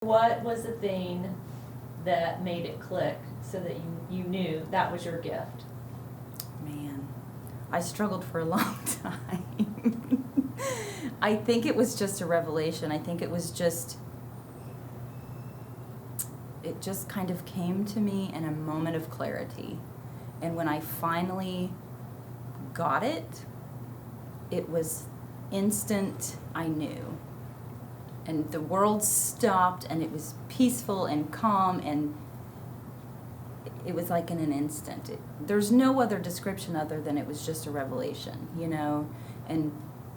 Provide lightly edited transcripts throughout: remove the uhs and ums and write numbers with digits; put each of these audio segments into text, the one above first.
What was the thing that made it click so that you knew that was your gift? Man, I struggled for a long time. I think it was just a revelation. I think it just kind of came to me in a moment of clarity. And when I finally got it, it was instant. I knew. And the world stopped, and it was peaceful and calm, and it was like in an instant. There's no other description other than it was just a revelation, you know? And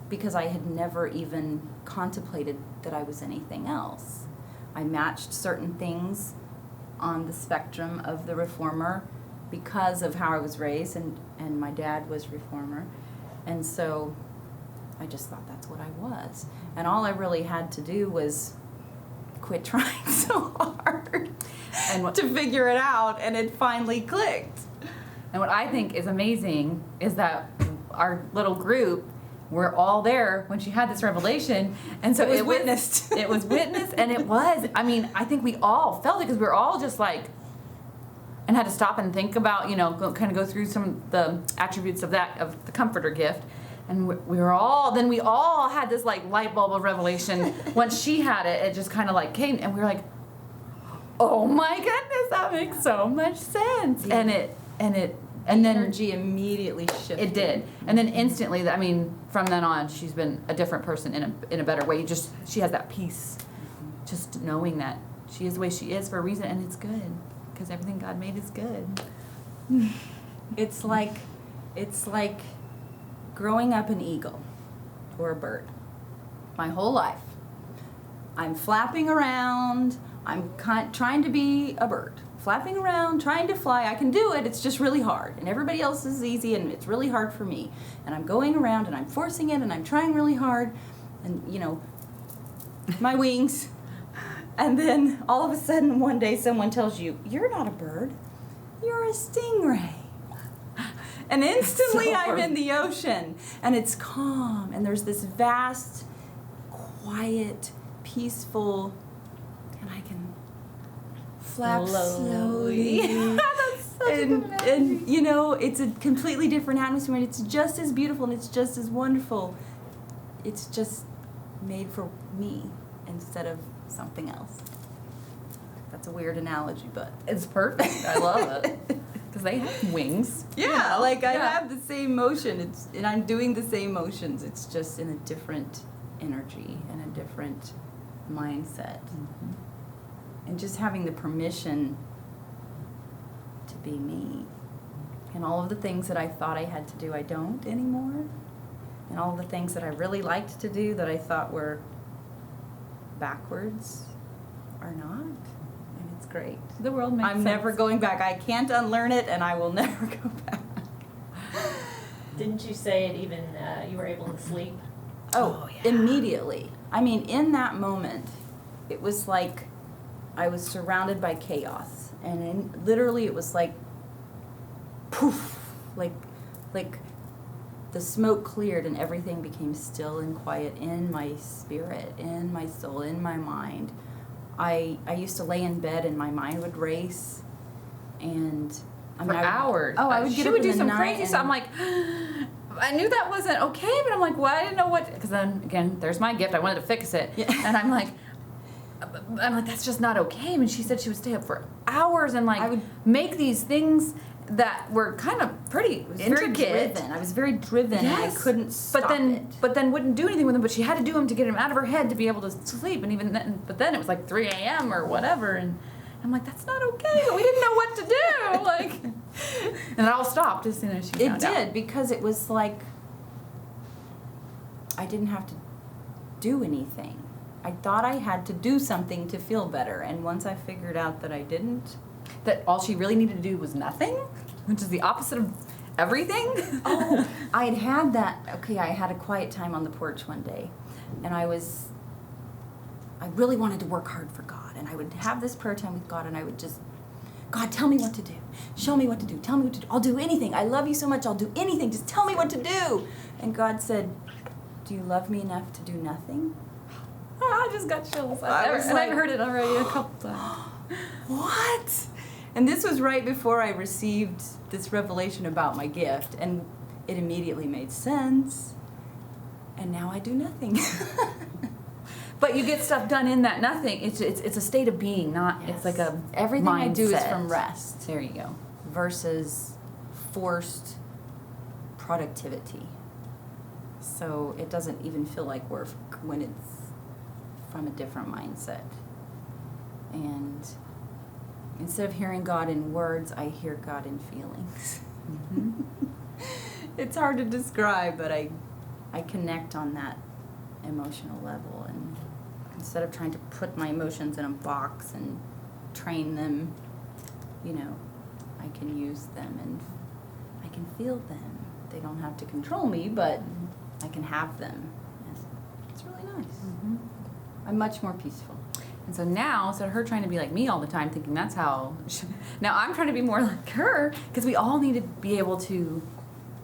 because I had never even contemplated that I was anything else. I matched certain things on the spectrum of the reformer because of how I was raised, and my dad was reformer. And so I just thought that's what I was. And all I really had to do was quit trying so hard and to figure it out, and it finally clicked. And what I think is amazing is that our little group, we're all there when she had this revelation, and so it was witnessed. It was witnessed, and it was. I mean, I think we all felt it because we were all just like, and had to stop and think about, you know, kind of go through some of the attributes of the comforter gift. And we all had this like light bulb of revelation. Once she had it, it just kind of like came, and we were like, "Oh my goodness, that makes so much sense!" Yeah. And the then energy immediately shifted. it did, and then instantly, I mean, from then on, she's been a different person in a better way. She has that peace, just knowing that she is the way she is for a reason, and it's good because everything God made is good. It's like growing up an eagle or a bird. My whole life, I'm flapping around. I'm trying to be a bird, flapping around, trying to fly. I can do it. It's just really hard, and everybody else is easy, and it's really hard for me. And I'm going around, and I'm forcing it, and I'm trying really hard, and you know, my wings. And then all of a sudden, one day, someone tells you, "You're not a bird. You're a stingray." And instantly So I'm in the ocean, and it's calm, and there's this vast, quiet, peaceful, and I can flap slowly. That's such a good analogy. And you know, it's a completely different atmosphere, and it's just as beautiful, and it's just as wonderful. It's just made for me instead of something else. That's a weird analogy, but It's perfect. I love it. Because they have wings. yeah, like I Yeah. have the same motion. And I'm doing the same motions. It's just in a different energy and a different mindset. Mm-hmm. And just having the permission to be me. And all of the things that I thought I had to do, I don't anymore. And all the things that I really liked to do that I thought were backwards are not. And it's great. The world makes I'm sense. never going back. I can't unlearn it, and I will never go back. Didn't you say it even, you were able to sleep? Oh, yeah. Immediately. I mean, in that moment, it was like I was surrounded by chaos. And literally it was like, poof, like the smoke cleared and everything became still and quiet in my spirit, in my soul, in my mind. I used to lay in bed and my mind would race, and I For mean, hours. I would get She up would in do the some night crazy stuff. I'm like, I knew that wasn't okay, but I'm like, well, I didn't know what. Because then again, there's my gift. I wanted to fix it, Yeah. and I'm like, that's just not okay. And she said she would stay up for hours and like I would make these things that were kind of pretty intricate. I was very driven, and I Yes. couldn't stop it. But then wouldn't do anything with them. But she had to do them to get them out of her head to be able to sleep. And even then, but then it was like 3 a.m. or whatever, and I'm like, that's not okay. But we didn't know what to do. Like, and it all stopped as soon as she It found out. did, because it was like I didn't have to do anything. I thought I had to do something to feel better, and once I figured out that I didn't. That all she really needed to do was nothing, which is the opposite of everything. Oh, I had that. Okay, I had a quiet time on the porch one day, and I really wanted to work hard for God, and I would have this prayer time with God, and I would just, God, tell me what to do. Show me what to do. Tell me what to do. I'll do anything. I love you so much. I'll do anything. Just tell me what to do. And God said, do you love me enough to do nothing? I just got chills. was I've like- heard it already a couple times. What? And this was right before I received this revelation about my gift, and it immediately made sense. And now I do nothing. But you get stuff done in that nothing. It's a state of being, not it's like a everything I do is mindset. from rest There you go. versus forced productivity. So it doesn't even feel like work when it's from a different mindset. And instead of hearing God in words, I hear God in feelings. Mm-hmm. It's hard to describe, but I connect on that emotional level, and instead of trying to put my emotions in a box and train them, I can use them and I can feel them. They don't have to control me, but I can have them. And it's really nice. Mm-hmm. I'm much more peaceful. And so now, instead of her trying to be like me all the time, thinking that's how, now I'm trying to be more like her, because we all need to be able to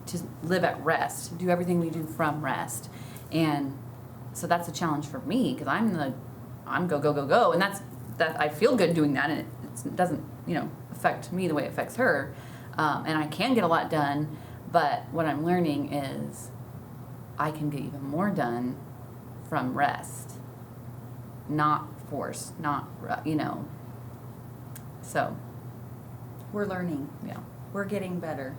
just live at rest, do everything we do from rest. And so that's a challenge for me, because I'm go, go, go, go. And that I feel good doing that, and it doesn't, affect me the way it affects her. And I can get a lot done, but what I'm learning is I can get even more done from rest, not force, so We're learning. yeah. We're getting better.